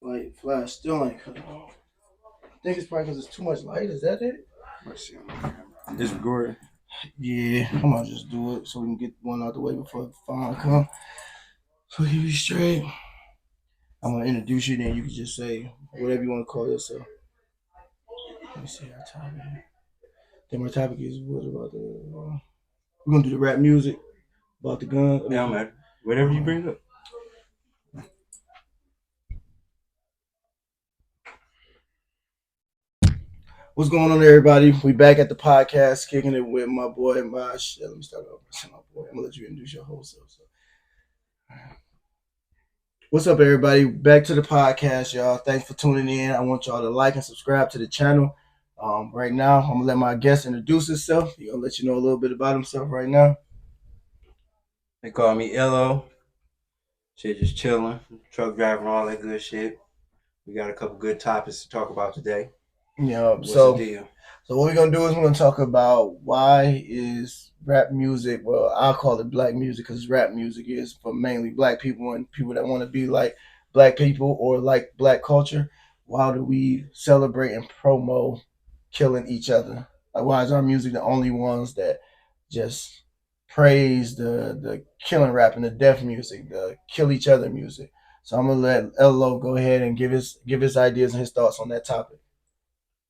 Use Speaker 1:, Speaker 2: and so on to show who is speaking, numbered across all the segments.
Speaker 1: Like flash still ain't cut off. I think it's probably because it's too much light. Is that it?
Speaker 2: Let's see on the camera. It's recording.
Speaker 1: Yeah, I'm gonna just do it so we can get one out the way before the phone come. So you be straight. I'm gonna introduce you, then you can just say whatever you want to call yourself. Let me see our topic. Then my topic is what about the? We're gonna do the rap music about the gun.
Speaker 2: Yeah, man. Whatever you bring up.
Speaker 1: What's going on, everybody? We back at the podcast, kicking it with my boy, my shit. Let me start off with my boy. I'm gonna let you introduce your whole self. So. What's up, everybody? Back to the podcast, y'all. Thanks for tuning in. I want y'all to like and subscribe to the channel. Right now, I'm gonna let my guest introduce himself. He's gonna let you know a little bit about himself right now.
Speaker 2: They call me Ello. Shit, just chilling, truck driving, all that good shit. We got a couple good topics to talk about today.
Speaker 1: Yeah.
Speaker 2: What's the deal?
Speaker 1: So what we're gonna do is we're gonna talk about why is rap music. Well, I'll call it black music because rap music is for mainly black people and people that want to be like black people or like black culture. Why do we celebrate and promote killing each other? Like, why is our music the only ones that just praise the killing rap and the death music, the kill each other music? So I'm gonna let LO go ahead and give his ideas and his thoughts on that topic.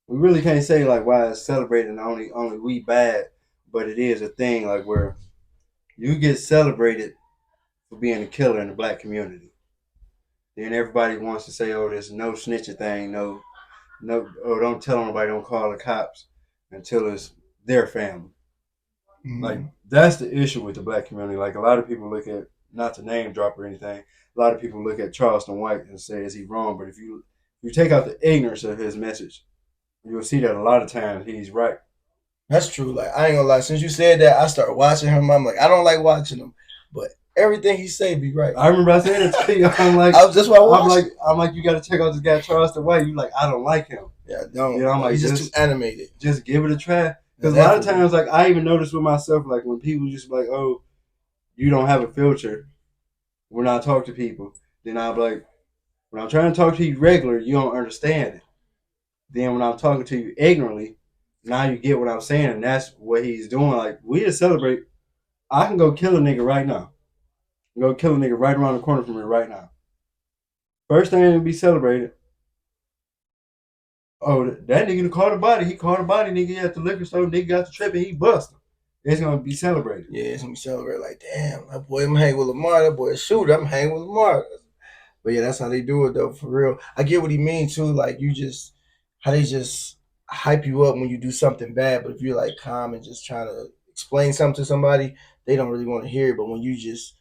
Speaker 2: We really can't say like why it's celebrating only we bad, but it is a thing like where you get celebrated for being a killer in the black community. Then everybody wants to say, "Oh, there's no snitching thing, no, oh, don't tell nobody, don't call the cops until it's their family." Like that's the issue with the black community. Like a lot of people look at, not to name drop or anything, a lot of people look at Charleston White and say, "Is he wrong?" But if you take out the ignorance of his message, you'll see that a lot of times he's right.
Speaker 1: That's true. Like I ain't gonna lie. Since you said that, I started watching him. I'm like, I don't like watching him, but everything he say be right.
Speaker 2: I remember I said it to you. I'm like,
Speaker 1: that's why
Speaker 2: I'm like, you got to check out this guy Charleston White. You like, I don't like him.
Speaker 1: Yeah, don't.
Speaker 2: You know, I'm like,
Speaker 1: he's just too animated.
Speaker 2: Just give it a try. Because a lot of times, like I even notice with myself, like when people just like, "Oh, you don't have a filter," when I talk to people, then I'm like, when I'm trying to talk to you regular, you don't understand it. Then when I'm talking to you ignorantly, now you get what I'm saying, and that's what he's doing. Like we just celebrate. I can go kill a nigga right now. Go kill a nigga right around the corner from me right now. First thing to be celebrated. Oh, that nigga caught a body. He caught a body, nigga, at the liquor store. Nigga got the trip and he busted. It's gonna be celebrated.
Speaker 1: Yeah, it's gonna be celebrated. Like, damn, that boy, I'm hanging with Lamar. That boy, a shooter. I'm hanging with Lamar. But yeah, that's how they do it though, for real. I get what he means too. Like you just how they just hype you up when you do something bad, but if you're like calm and just trying to explain something to somebody, they don't really want to hear it. But when you just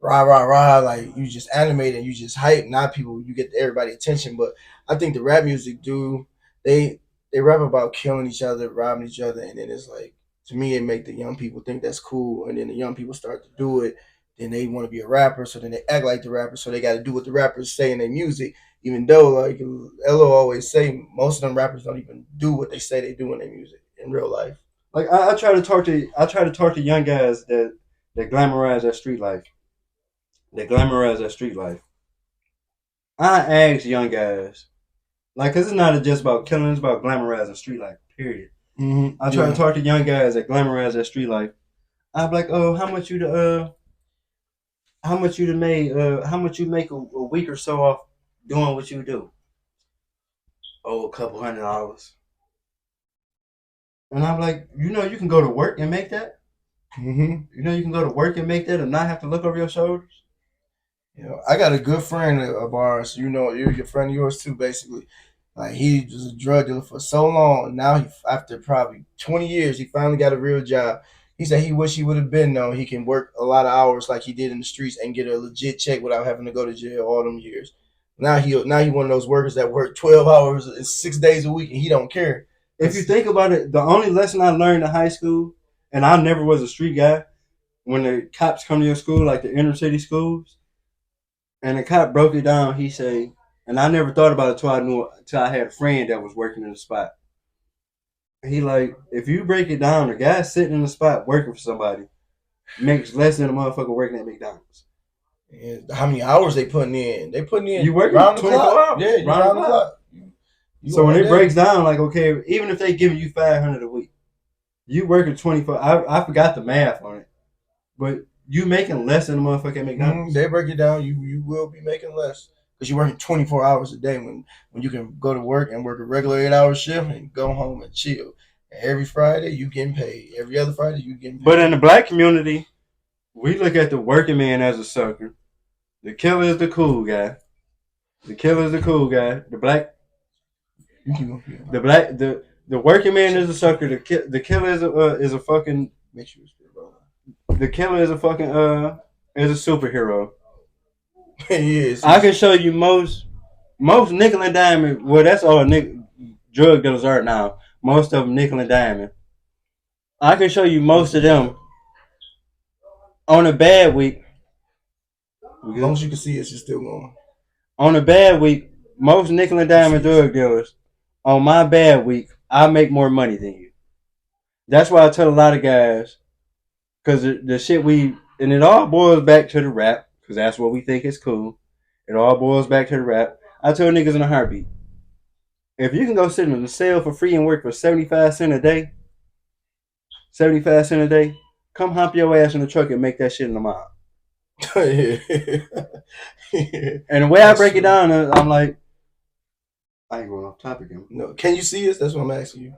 Speaker 1: rah rah rah, like you just animate and you just hype, not people, you get everybody attention. But I think the rap music do they they rap about killing each other, robbing each other, and then it's like to me it make the young people think that's cool, and then the young people start to do it, then they want to be a rapper, so then they act like the rapper, so they got to do what the rappers say in their music. Even though, like Elo always say, most of them rappers don't even do what they say they do in their music in real life.
Speaker 2: Like I try to talk to young guys that glamorize that street life. That glamorize that street life. I ask young guys, like, cause it's not just about killing; it's about glamorizing street life. Period.
Speaker 1: Mm-hmm.
Speaker 2: I try to talk to young guys that glamorize that street life. I'm like, oh, how much you make a week or so off doing what you do? Oh, a couple $100. And I'm like, you can go to work and make that.
Speaker 1: Mm-hmm.
Speaker 2: You can go to work and make that and not have to look over your shoulders.
Speaker 1: I got a good friend of ours. You're your friend of yours too, basically. Like he was a drug dealer for so long. Now after probably 20 years, he finally got a real job. He said he wish he would have been though. He can work a lot of hours like he did in the streets and get a legit check without having to go to jail all them years. Now he one of those workers that work 12 hours, 6 days a week, and he don't care.
Speaker 2: If you think about it, the only lesson I learned in high school, and I never was a street guy, when the cops come to your school, like the inner city schools, and the cop broke it down, he say, and I never thought about it till I had a friend that was working in the spot. He like, if you break it down, the guy sitting in the spot working for somebody makes less than a motherfucker working at McDonald's.
Speaker 1: And how many hours they putting in? They putting in
Speaker 2: You working
Speaker 1: round the
Speaker 2: 24
Speaker 1: clock.
Speaker 2: hours.
Speaker 1: Yeah, you round the clock. You
Speaker 2: So when
Speaker 1: all
Speaker 2: it
Speaker 1: day.
Speaker 2: breaks down, like, okay, even if they giving you 500 a week, you working 24. I forgot the math on it, but you making less than a motherfucker at McDonald's.
Speaker 1: They break it down. You will be making less because you're working 24 hours a day when you can go to work and work a regular 8 hour shift and go home and chill. And every Friday you getting paid. Every other Friday you getting paid.
Speaker 2: But in the black community, we look at the working man as a sucker. The killer is the cool guy. The killer is the cool guy. The working man is a sucker. The killer is a fucking.
Speaker 1: Make sure it's
Speaker 2: The killer is a fucking is a superhero.
Speaker 1: Yes.
Speaker 2: I can show you most nickel and diamond. Well, that's all drug dealers are now. Most of them nickel and diamond. I can show you most of them on a bad week.
Speaker 1: As long as you can see it, you're still going.
Speaker 2: On a bad week, most nickel and diamond drug dealers. On my bad week, I make more money than you. That's why I tell a lot of guys, because the shit and it all boils back to the rap, because that's what we think is cool. It all boils back to the rap. I tell niggas in a heartbeat, if you can go sit in the cell for free and work for 75 cents a day, 75 cents a day, come hump your ass in the truck and make that shit in the mob.
Speaker 1: Yeah.
Speaker 2: And the way I break it down, I'm like, I ain't going off topic.
Speaker 1: No, can you see us? That's what I'm asking you.